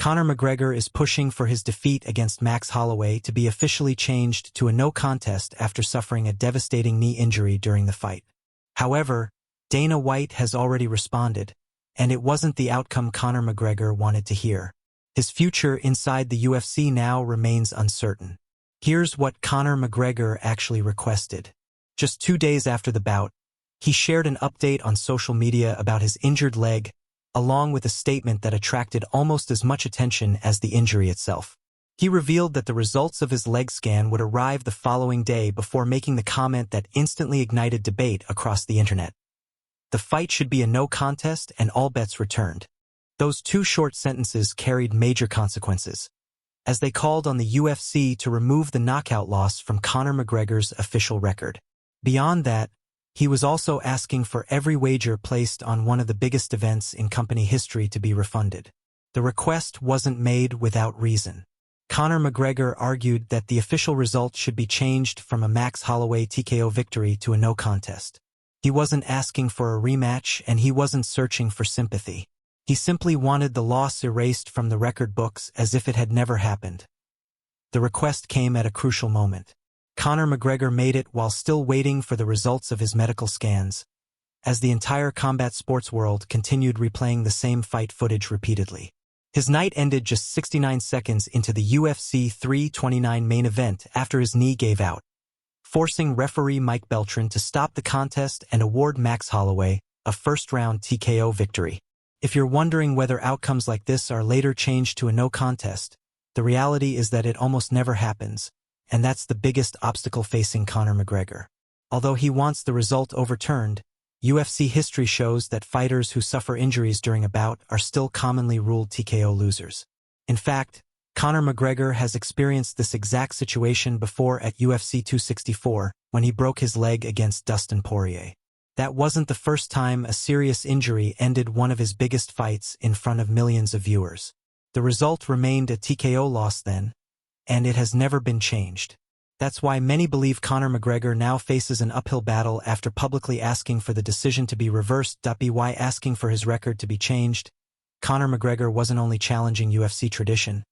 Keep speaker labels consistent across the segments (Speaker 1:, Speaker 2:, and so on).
Speaker 1: Conor McGregor is pushing for his defeat against Max Holloway to be officially changed to a no contest after suffering a devastating knee injury during the fight. However, Dana White has already responded, and it wasn't the outcome Conor McGregor wanted to hear. His future inside the UFC now remains uncertain. Here's what Conor McGregor actually requested. Just 2 days after the bout, he shared an update on social media about his injured leg, along with a statement that attracted almost as much attention as the injury itself. He revealed that the results of his leg scan would arrive the following day before making the comment that instantly ignited debate across the internet. The fight should be a no contest and all bets returned. Those 2 short sentences carried major consequences, as they called on the UFC to remove the knockout loss from Conor McGregor's official record. Beyond that, he was also asking for every wager placed on one of the biggest events in company history to be refunded. The request wasn't made without reason. Conor McGregor argued that the official result should be changed from a Max Holloway TKO victory to a no contest. He wasn't asking for a rematch, and he wasn't searching for sympathy. He simply wanted the loss erased from the record books as if it had never happened. The request came at a crucial moment. Conor McGregor made it while still waiting for the results of his medical scans, as the entire combat sports world continued replaying the same fight footage repeatedly. His night ended just 69 seconds into the UFC 329 main event after his knee gave out, forcing referee Mike Beltran to stop the contest and award Max Holloway a first-round TKO victory. If you're wondering whether outcomes like this are later changed to a no contest, the reality is that it almost never happens, and that's the biggest obstacle facing Conor McGregor. Although he wants the result overturned, UFC history shows that fighters who suffer injuries during a bout are still commonly ruled TKO losers. In fact, Conor McGregor has experienced this exact situation before at UFC 264 when he broke his leg against Dustin Poirier. That wasn't the first time a serious injury ended one of his biggest fights in front of millions of viewers. The result remained a TKO loss then, and it has never been changed. That's why many believe Conor McGregor now faces an uphill battle after publicly asking for the decision to be reversed. By asking for his record to be changed, Conor McGregor wasn't only challenging UFC tradition,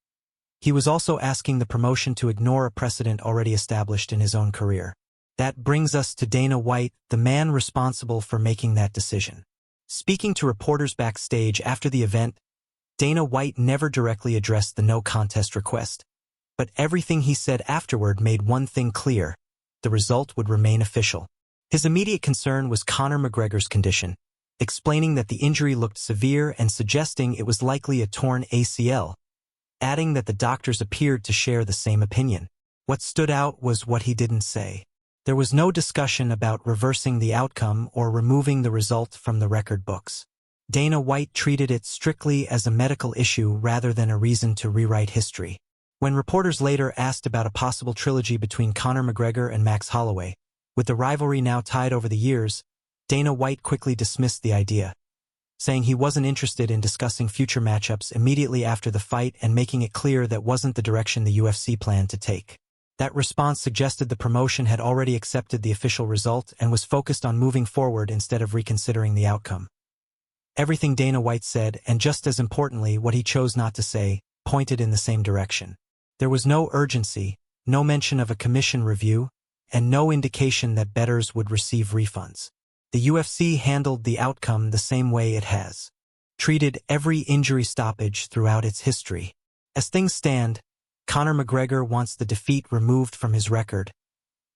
Speaker 1: he was also asking the promotion to ignore a precedent already established in his own career. That brings us to Dana White, the man responsible for making that decision. Speaking to reporters backstage after the event, Dana White never directly addressed the no contest request. But everything he said afterward made one thing clear: the result would remain official. His immediate concern was Conor McGregor's condition, explaining that the injury looked severe and suggesting it was likely a torn ACL, adding that the doctors appeared to share the same opinion. What stood out was what he didn't say. There was no discussion about reversing the outcome or removing the result from the record books. Dana White treated it strictly as a medical issue rather than a reason to rewrite history. When reporters later asked about a possible trilogy between Conor McGregor and Max Holloway, with the rivalry now tied over the years, Dana White quickly dismissed the idea, saying he wasn't interested in discussing future matchups immediately after the fight and making it clear that wasn't the direction the UFC planned to take. That response suggested the promotion had already accepted the official result and was focused on moving forward instead of reconsidering the outcome. Everything Dana White said, and just as importantly what he chose not to say, pointed in the same direction. There was no urgency, no mention of a commission review, and no indication that bettors would receive refunds. The UFC handled the outcome the same way it has, treated every injury stoppage throughout its history. As things stand, Conor McGregor wants the defeat removed from his record,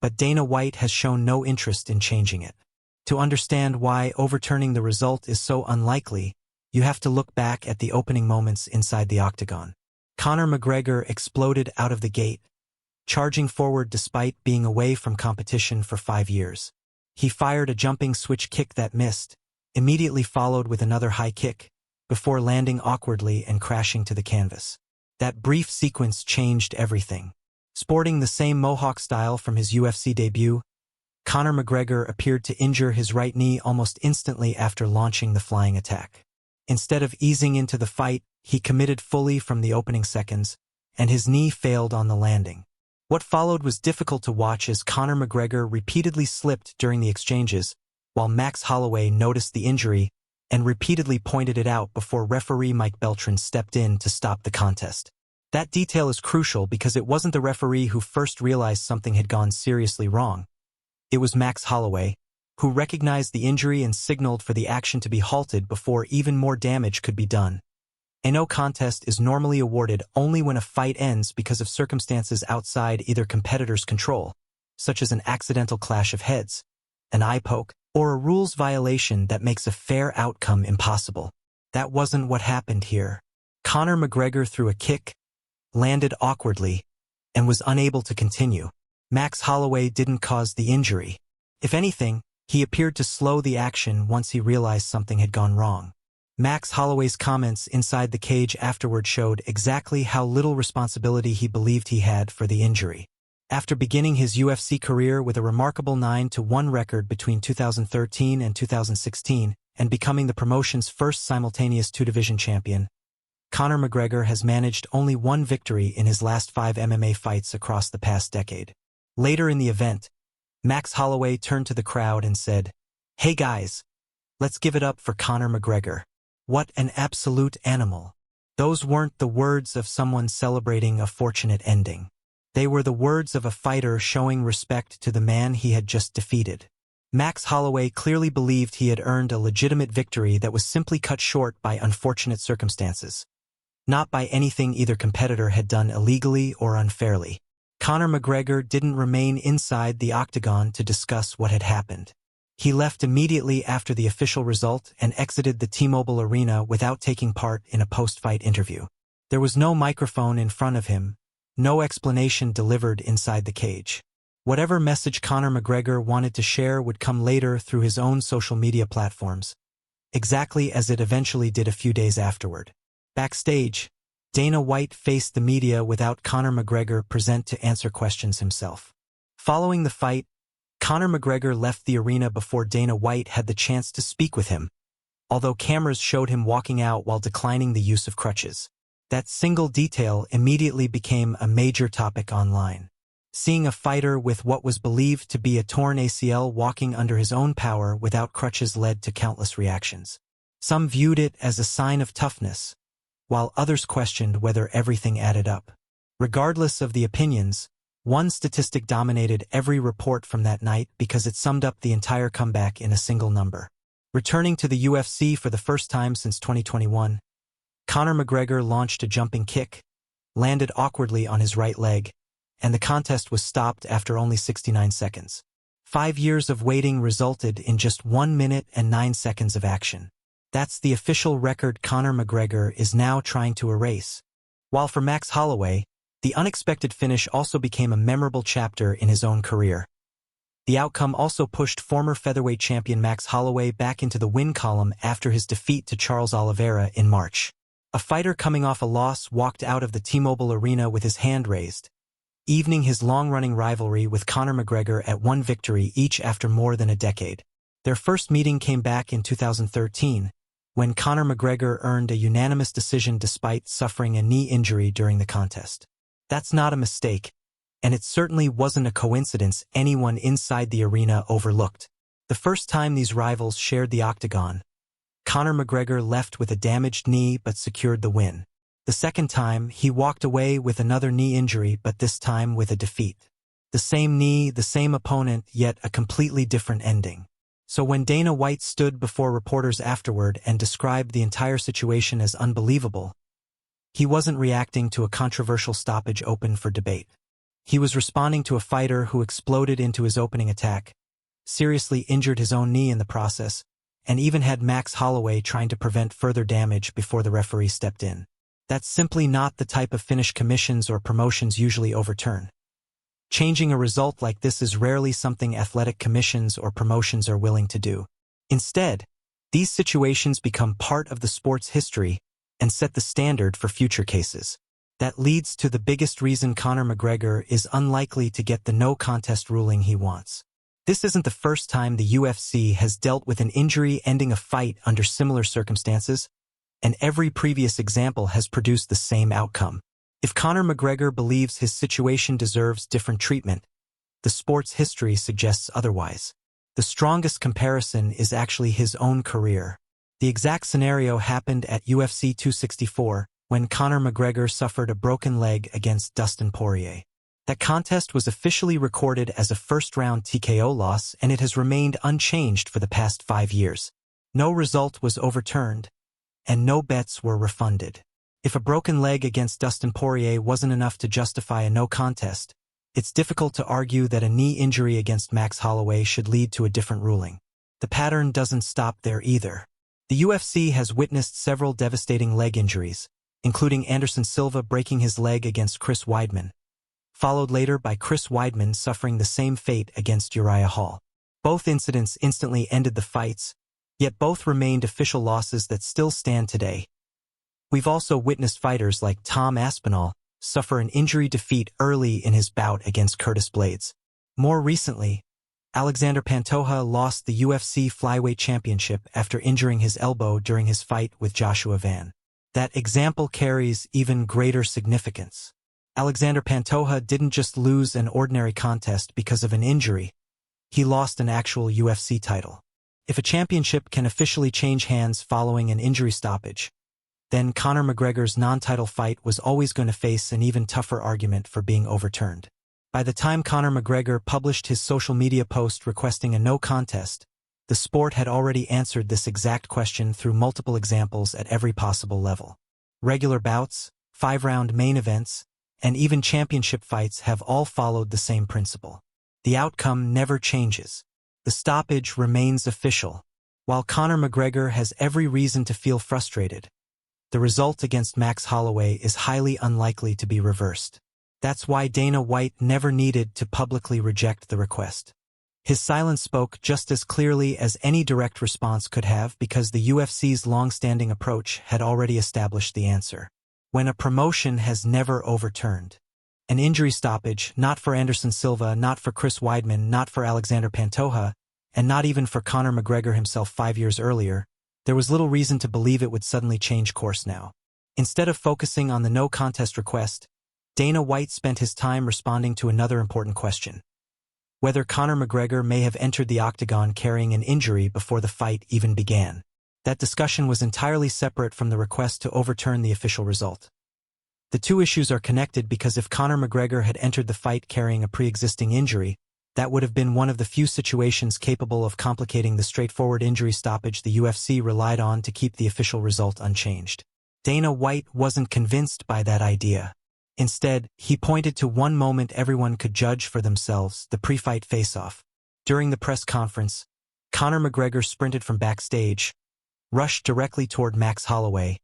Speaker 1: but Dana White has shown no interest in changing it. To understand why overturning the result is so unlikely, you have to look back at the opening moments inside the octagon. Conor McGregor exploded out of the gate, charging forward despite being away from competition for 5 years. He fired a jumping switch kick that missed, immediately followed with another high kick, before landing awkwardly and crashing to the canvas. That brief sequence changed everything. Sporting the same Mohawk style from his UFC debut, Conor McGregor appeared to injure his right knee almost instantly after launching the flying attack. Instead of easing into the fight, he committed fully from the opening seconds, and his knee failed on the landing. What followed was difficult to watch as Conor McGregor repeatedly slipped during the exchanges, while Max Holloway noticed the injury and repeatedly pointed it out before referee Mike Beltran stepped in to stop the contest. That detail is crucial because it wasn't the referee who first realized something had gone seriously wrong. It was Max Holloway, who recognized the injury and signaled for the action to be halted before even more damage could be done. A no contest is normally awarded only when a fight ends because of circumstances outside either competitor's control, such as an accidental clash of heads, an eye poke, or a rules violation that makes a fair outcome impossible. That wasn't what happened here. Conor McGregor threw a kick, landed awkwardly, and was unable to continue. Max Holloway didn't cause the injury. If anything, he appeared to slow the action once he realized something had gone wrong. Max Holloway's comments inside the cage afterward showed exactly how little responsibility he believed he had for the injury. After beginning his UFC career with a remarkable 9-1 record between 2013 and 2016 and becoming the promotion's first simultaneous two-division champion, Conor McGregor has managed only one victory in his last 5 MMA fights across the past decade. Later in the event, Max Holloway turned to the crowd and said, "Hey guys, let's give it up for Conor McGregor. What an absolute animal." Those weren't the words of someone celebrating a fortunate ending. They were the words of a fighter showing respect to the man he had just defeated. Max Holloway clearly believed he had earned a legitimate victory that was simply cut short by unfortunate circumstances, not by anything either competitor had done illegally or unfairly. Conor McGregor didn't remain inside the octagon to discuss what had happened. He left immediately after the official result and exited the T-Mobile Arena without taking part in a post-fight interview. There was no microphone in front of him, no explanation delivered inside the cage. Whatever message Conor McGregor wanted to share would come later through his own social media platforms, exactly as it eventually did a few days afterward. Backstage, Dana White faced the media without Conor McGregor present to answer questions himself. Following the fight, Conor McGregor left the arena before Dana White had the chance to speak with him, although cameras showed him walking out while declining the use of crutches. That single detail immediately became a major topic online. Seeing a fighter with what was believed to be a torn ACL walking under his own power without crutches led to countless reactions. Some viewed it as a sign of toughness, while others questioned whether everything added up. Regardless of the opinions, one statistic dominated every report from that night because it summed up the entire comeback in a single number. Returning to the UFC for the first time since 2021, Conor McGregor launched a jumping kick, landed awkwardly on his right leg, and the contest was stopped after only 69 seconds. 5 years of waiting resulted in just 1 minute and 9 seconds of action. That's the official record Conor McGregor is now trying to erase. While for Max Holloway, the unexpected finish also became a memorable chapter in his own career. The outcome also pushed former featherweight champion Max Holloway back into the win column after his defeat to Charles Oliveira in March. A fighter coming off a loss walked out of the T-Mobile Arena with his hand raised, evening his long-running rivalry with Conor McGregor at one victory each after more than a decade. Their first meeting came back in 2013, when Conor McGregor earned a unanimous decision despite suffering a knee injury during the contest. That's not a mistake, and it certainly wasn't a coincidence anyone inside the arena overlooked. The first time these rivals shared the octagon, Conor McGregor left with a damaged knee but secured the win. The second time, he walked away with another knee injury but this time with a defeat. The same knee, the same opponent, yet a completely different ending. So when Dana White stood before reporters afterward and described the entire situation as unbelievable, he wasn't reacting to a controversial stoppage open for debate. He was responding to a fighter who exploded into his opening attack, seriously injured his own knee in the process, and even had Max Holloway trying to prevent further damage before the referee stepped in. That's simply not the type of finish commissions or promotions usually overturn. Changing a result like this is rarely something athletic commissions or promotions are willing to do. Instead, these situations become part of the sport's history and set the standard for future cases. That leads to the biggest reason Conor McGregor is unlikely to get the no contest ruling he wants. This isn't the first time the UFC has dealt with an injury ending a fight under similar circumstances, and every previous example has produced the same outcome. If Conor McGregor believes his situation deserves different treatment, the sport's history suggests otherwise. The strongest comparison is actually his own career. The exact scenario happened at UFC 264, when Conor McGregor suffered a broken leg against Dustin Poirier. That contest was officially recorded as a first-round TKO loss, and it has remained unchanged for the past 5 years. No result was overturned, and no bets were refunded. If a broken leg against Dustin Poirier wasn't enough to justify a no contest, it's difficult to argue that a knee injury against Max Holloway should lead to a different ruling. The pattern doesn't stop there either. The UFC has witnessed several devastating leg injuries, including Anderson Silva breaking his leg against Chris Weidman, followed later by Chris Weidman suffering the same fate against Uriah Hall. Both incidents instantly ended the fights, yet both remained official losses that still stand today. We've also witnessed fighters like Tom Aspinall suffer an injury defeat early in his bout against Curtis Blaydes. More recently, Alexander Pantoja lost the UFC Flyweight Championship after injuring his elbow during his fight with Joshua Van. That example carries even greater significance. Alexander Pantoja didn't just lose an ordinary contest because of an injury, he lost an actual UFC title. If a championship can officially change hands following an injury stoppage, then Conor McGregor's non-title fight was always going to face an even tougher argument for being overturned. By the time Conor McGregor published his social media post requesting a no contest, the sport had already answered this exact question through multiple examples at every possible level. Regular bouts, 5-round main events, and even championship fights have all followed the same principle. The outcome never changes. The stoppage remains official. While Conor McGregor has every reason to feel frustrated, the result against Max Holloway is highly unlikely to be reversed. That's why Dana White never needed to publicly reject the request. His silence spoke just as clearly as any direct response could have, because the UFC's long-standing approach had already established the answer. When a promotion has never overturned an injury stoppage, not for Anderson Silva, not for Chris Weidman, not for Alexander Pantoja, and not even for Conor McGregor himself 5 years earlier, there was little reason to believe it would suddenly change course now. Instead of focusing on the no contest request, Dana White spent his time responding to another important question: whether Conor McGregor may have entered the octagon carrying an injury before the fight even began. That discussion was entirely separate from the request to overturn the official result. The two issues are connected because if Conor McGregor had entered the fight carrying a pre-existing injury, that would have been one of the few situations capable of complicating the straightforward injury stoppage the UFC relied on to keep the official result unchanged. Dana White wasn't convinced by that idea. Instead, he pointed to one moment everyone could judge for themselves: the pre-fight face-off. During the press conference, Conor McGregor sprinted from backstage, rushed directly toward Max Holloway,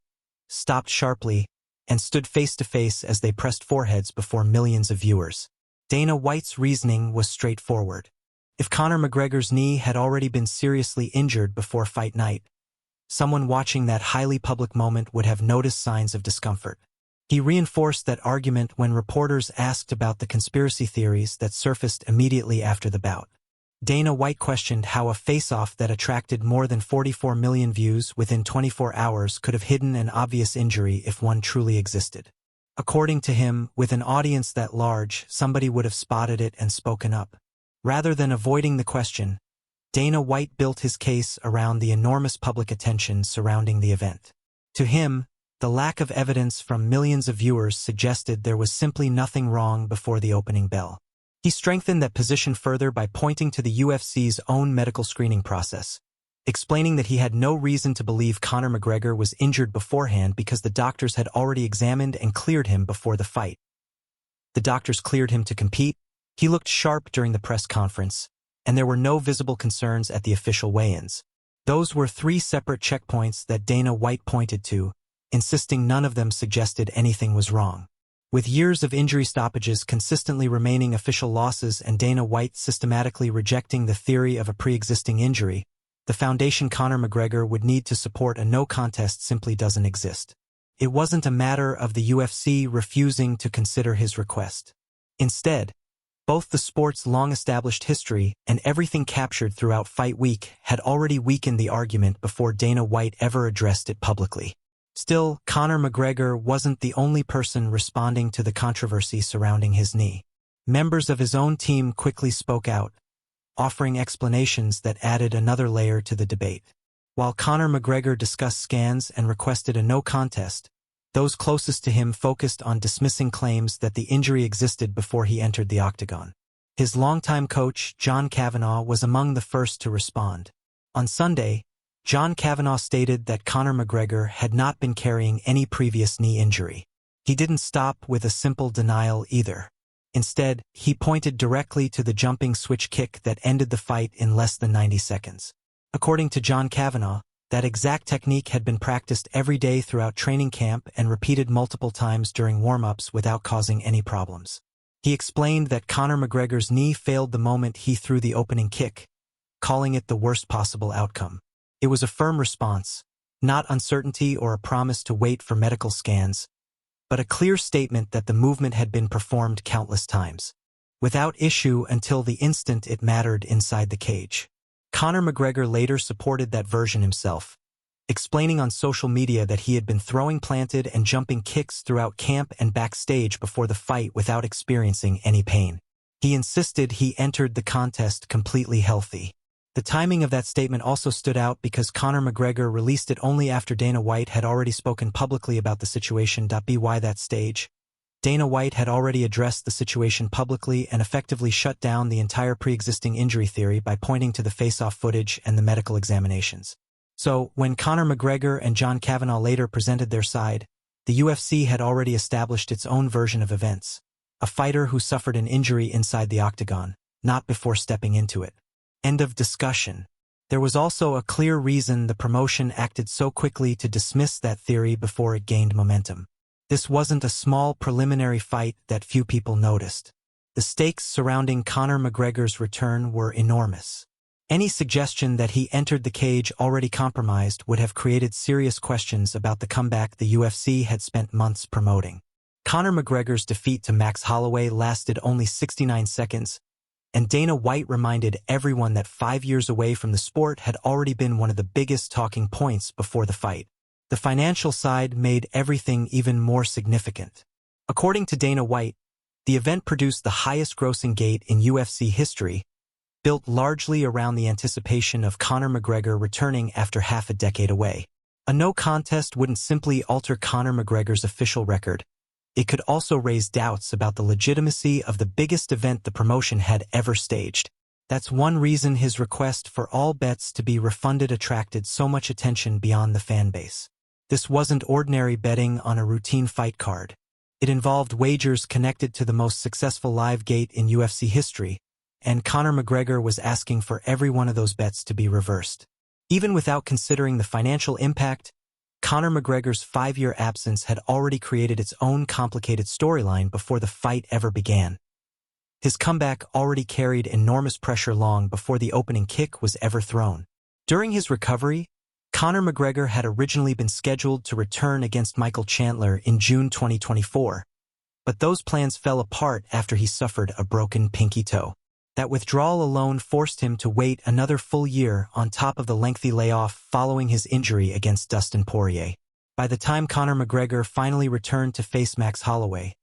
Speaker 1: stopped sharply, and stood face-to-face as they pressed foreheads before millions of viewers. Dana White's reasoning was straightforward. If Conor McGregor's knee had already been seriously injured before fight night, someone watching that highly public moment would have noticed signs of discomfort. He reinforced that argument when reporters asked about the conspiracy theories that surfaced immediately after the bout. Dana White questioned how a face-off that attracted more than 44 million views within 24 hours could have hidden an obvious injury if one truly existed. According to him, with an audience that large, somebody would have spotted it and spoken up. Rather than avoiding the question, Dana White built his case around the enormous public attention surrounding the event. To him, the lack of evidence from millions of viewers suggested there was simply nothing wrong before the opening bell. He strengthened that position further by pointing to the UFC's own medical screening process, explaining that he had no reason to believe Conor McGregor was injured beforehand because the doctors had already examined and cleared him before the fight. The doctors cleared him to compete, he looked sharp during the press conference, and there were no visible concerns at the official weigh-ins. Those were 3 separate checkpoints that Dana White pointed to, insisting none of them suggested anything was wrong. With years of injury stoppages consistently remaining official losses and Dana White systematically rejecting the theory of a pre-existing injury, the foundation Conor McGregor would need to support a no contest simply doesn't exist. It wasn't a matter of the UFC refusing to consider his request. Instead, both the sport's long-established history and everything captured throughout Fight Week had already weakened the argument before Dana White ever addressed it publicly. Still, Conor McGregor wasn't the only person responding to the controversy surrounding his knee. Members of his own team quickly spoke out, offering explanations that added another layer to the debate. While Conor McGregor discussed scans and requested a no contest, those closest to him focused on dismissing claims that the injury existed before he entered the octagon. His longtime coach, John Kavanagh, was among the first to respond. On Sunday, John Kavanagh stated that Conor McGregor had not been carrying any previous knee injury. He didn't stop with a simple denial either. Instead, he pointed directly to the jumping switch kick that ended the fight in less than 90 seconds. According to John Kavanagh, that exact technique had been practiced every day throughout training camp and repeated multiple times during warm-ups without causing any problems. He explained that Conor McGregor's knee failed the moment he threw the opening kick, calling it the worst possible outcome. It was a firm response, not uncertainty or a promise to wait for medical scans, but a clear statement that the movement had been performed countless times, without issue until the instant it mattered inside the cage. Conor McGregor later supported that version himself, explaining on social media that he had been throwing planted and jumping kicks throughout camp and backstage before the fight without experiencing any pain. He insisted he entered the contest completely healthy. The timing of that statement also stood out because Conor McGregor released it only after Dana White had already spoken publicly about the situation. By that stage, Dana White had already addressed the situation publicly and effectively shut down the entire pre-existing injury theory by pointing to the face-off footage and the medical examinations. So, when Conor McGregor and John Kavanagh later presented their side, the UFC had already established its own version of events. A fighter who suffered an injury inside the octagon, not before stepping into it. End of discussion. There was also a clear reason the promotion acted so quickly to dismiss that theory before it gained momentum. This wasn't a small preliminary fight that few people noticed. The stakes surrounding Conor McGregor's return were enormous. Any suggestion that he entered the cage already compromised would have created serious questions about the comeback the UFC had spent months promoting. Conor McGregor's defeat to Max Holloway lasted only 69 seconds, and Dana White reminded everyone that 5 years away from the sport had already been one of the biggest talking points before the fight. The financial side made everything even more significant. According to Dana White, the event produced the highest-grossing gate in UFC history, built largely around the anticipation of Conor McGregor returning after half a decade away. A no contest wouldn't simply alter Conor McGregor's official record. It could also raise doubts about the legitimacy of the biggest event the promotion had ever staged. That's one reason his request for all bets to be refunded attracted so much attention beyond the fan base. This wasn't ordinary betting on a routine fight card. It involved wagers connected to the most successful live gate in UFC history, and Conor McGregor was asking for every one of those bets to be reversed. Even without considering the financial impact, Conor McGregor's 5-year absence had already created its own complicated storyline before the fight ever began. His comeback already carried enormous pressure long before the opening kick was ever thrown. During his recovery, Conor McGregor had originally been scheduled to return against Michael Chandler in June 2024, but those plans fell apart after he suffered a broken pinky toe. That withdrawal alone forced him to wait another full year on top of the lengthy layoff following his injury against Dustin Poirier. By the time Conor McGregor finally returned to face Max Holloway,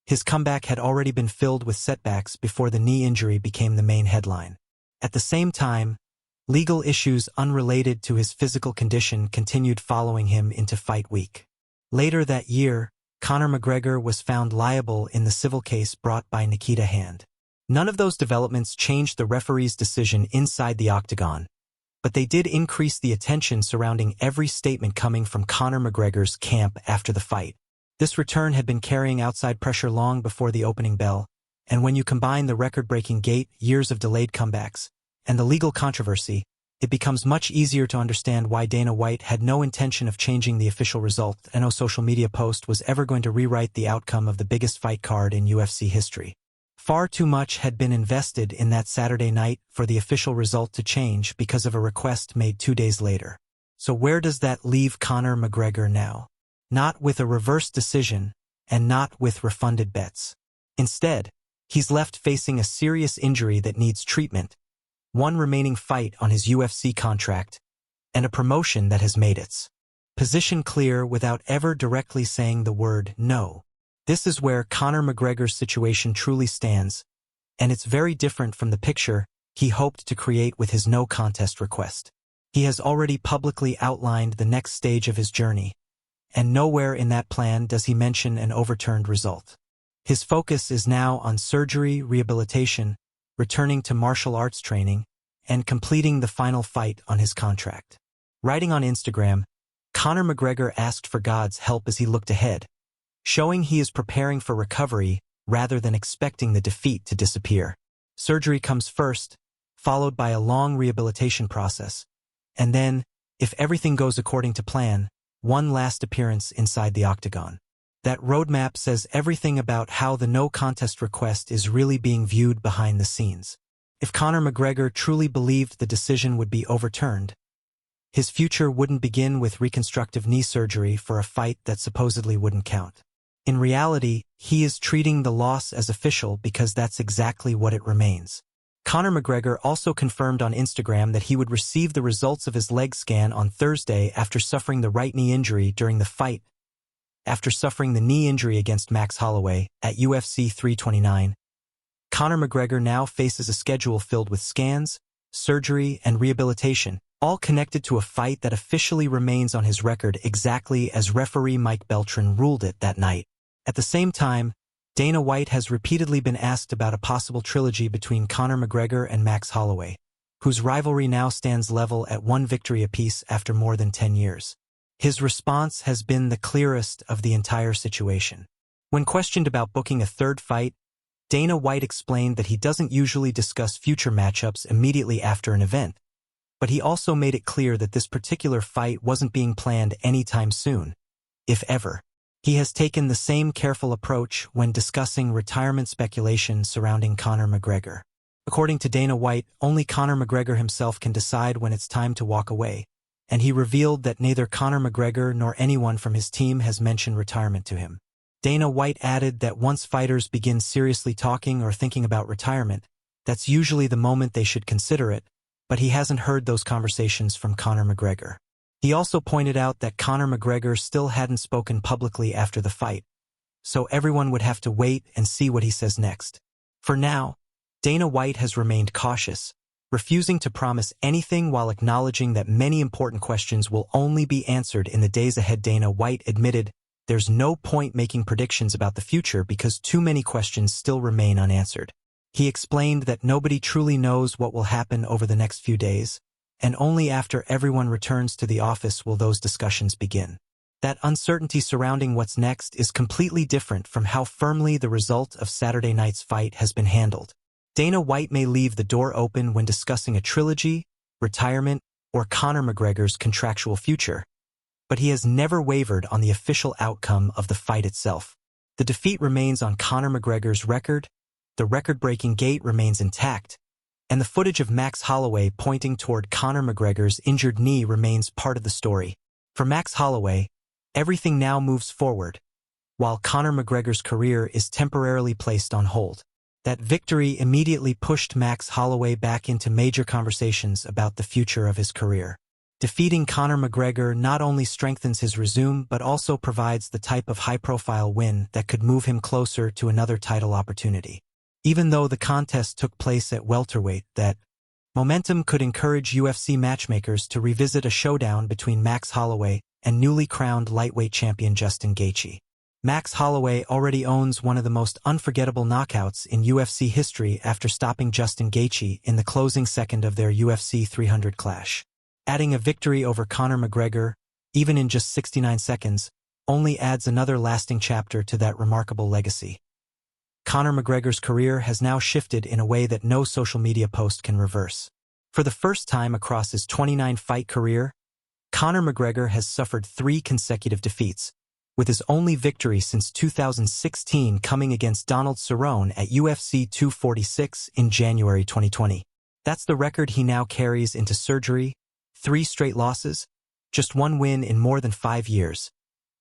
Speaker 1: his comeback had already been filled with setbacks before the knee injury became the main headline. At the same time, legal issues unrelated to his physical condition continued following him into fight week. Later that year, Conor McGregor was found liable in the civil case brought by Nikita Hand. None of those developments changed the referee's decision inside the octagon, but they did increase the attention surrounding every statement coming from Conor McGregor's camp after the fight. This return had been carrying outside pressure long before the opening bell, and when you combine the record-breaking gate, years of delayed comebacks, and the legal controversy, it becomes much easier to understand why Dana White had no intention of changing the official result, and no social media post was ever going to rewrite the outcome of the biggest fight card in UFC history. Far too much had been invested in that Saturday night for the official result to change because of a request made 2 days later. So where does that leave Conor McGregor now? Not with a reverse decision, and not with refunded bets. Instead, he's left facing a serious injury that needs treatment, one remaining fight on his UFC contract, and a promotion that has made its position clear without ever directly saying the word no. This is where Conor McGregor's situation truly stands, and it's very different from the picture he hoped to create with his no contest request. He has already publicly outlined the next stage of his journey, and nowhere in that plan does he mention an overturned result. His focus is now on surgery, rehabilitation, returning to martial arts training, and completing the final fight on his contract. Writing on Instagram, Conor McGregor asked for God's help as he looked ahead, showing he is preparing for recovery rather than expecting the defeat to disappear. Surgery comes first, followed by a long rehabilitation process, and then, if everything goes according to plan, one last appearance inside the octagon. That roadmap says everything about how the no contest request is really being viewed behind the scenes. If Conor McGregor truly believed the decision would be overturned, his future wouldn't begin with reconstructive knee surgery for a fight that supposedly wouldn't count. In reality, he is treating the loss as official because that's exactly what it remains. Conor McGregor also confirmed on Instagram that he would receive the results of his leg scan on Thursday after suffering the right knee injury during the fight. After suffering the knee injury against Max Holloway at UFC 329, Conor McGregor now faces a schedule filled with scans, surgery, and rehabilitation, all connected to a fight that officially remains on his record exactly as referee Mike Beltran ruled it that night. At the same time, Dana White has repeatedly been asked about a possible trilogy between Conor McGregor and Max Holloway, whose rivalry now stands level at one victory apiece after more than 10 years. His response has been the clearest of the entire situation. When questioned about booking a third fight, Dana White explained that he doesn't usually discuss future matchups immediately after an event, but he also made it clear that this particular fight wasn't being planned anytime soon, if ever. He has taken the same careful approach when discussing retirement speculation surrounding Conor McGregor. According to Dana White, only Conor McGregor himself can decide when it's time to walk away, and he revealed that neither Conor McGregor nor anyone from his team has mentioned retirement to him. Dana White added that once fighters begin seriously talking or thinking about retirement, that's usually the moment they should consider it, but he hasn't heard those conversations from Conor McGregor. He also pointed out that Conor McGregor still hadn't spoken publicly after the fight, so everyone would have to wait and see what he says next. For now, Dana White has remained cautious, refusing to promise anything while acknowledging that many important questions will only be answered in the days ahead. Dana White admitted, "There's no point making predictions about the future because too many questions still remain unanswered." He explained that nobody truly knows what will happen over the next few days, and only after everyone returns to the office will those discussions begin. That uncertainty surrounding what's next is completely different from how firmly the result of Saturday night's fight has been handled. Dana White may leave the door open when discussing a trilogy, retirement, or Conor McGregor's contractual future, but he has never wavered on the official outcome of the fight itself. The defeat remains on Conor McGregor's record, the record-breaking gate remains intact, and the footage of Max Holloway pointing toward Conor McGregor's injured knee remains part of the story. For Max Holloway, everything now moves forward, while Conor McGregor's career is temporarily placed on hold. That victory immediately pushed Max Holloway back into major conversations about the future of his career. Defeating Conor McGregor not only strengthens his resume but also provides the type of high-profile win that could move him closer to another title opportunity. Even though the contest took place at welterweight, that momentum could encourage UFC matchmakers to revisit a showdown between Max Holloway and newly crowned lightweight champion Justin Gaethje. Max Holloway already owns one of the most unforgettable knockouts in UFC history after stopping Justin Gaethje in the closing second of their UFC 300 clash. Adding a victory over Conor McGregor, even in just 69 seconds, only adds another lasting chapter to that remarkable legacy. Conor McGregor's career has now shifted in a way that no social media post can reverse. For the first time across his 29-fight career, Conor McGregor has suffered 3 consecutive defeats, with his only victory since 2016 coming against Donald Cerrone at UFC 246 in January 2020. That's the record he now carries into surgery, 3 straight losses, just 1 win in more than 5 years,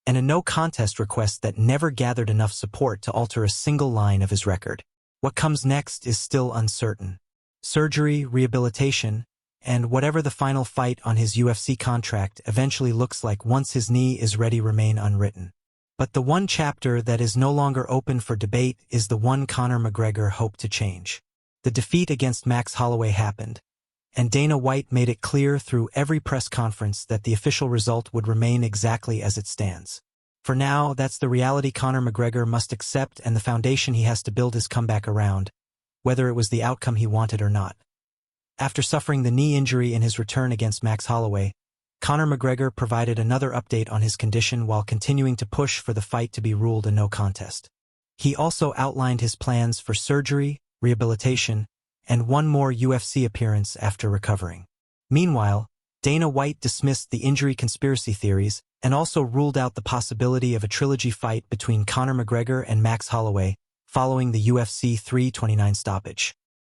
Speaker 1: and a no-contest request that never gathered enough support to alter a single line of his record. What comes next is still uncertain. Surgery, rehabilitation, and whatever the final fight on his UFC contract eventually looks like once his knee is ready remain unwritten. But the one chapter that is no longer open for debate is the one Conor McGregor hoped to change. The defeat against Max Holloway happened, and Dana White made it clear through every press conference that the official result would remain exactly as it stands. For now, that's the reality Conor McGregor must accept and the foundation he has to build his comeback around, whether it was the outcome he wanted or not. After suffering the knee injury in his return against Max Holloway, Conor McGregor provided another update on his condition while continuing to push for the fight to be ruled a no contest. He also outlined his plans for surgery, rehabilitation, and one more UFC appearance after recovering. Meanwhile, Dana White dismissed the injury conspiracy theories and also ruled out the possibility of a trilogy fight between Conor McGregor and Max Holloway following the UFC 329 stoppage.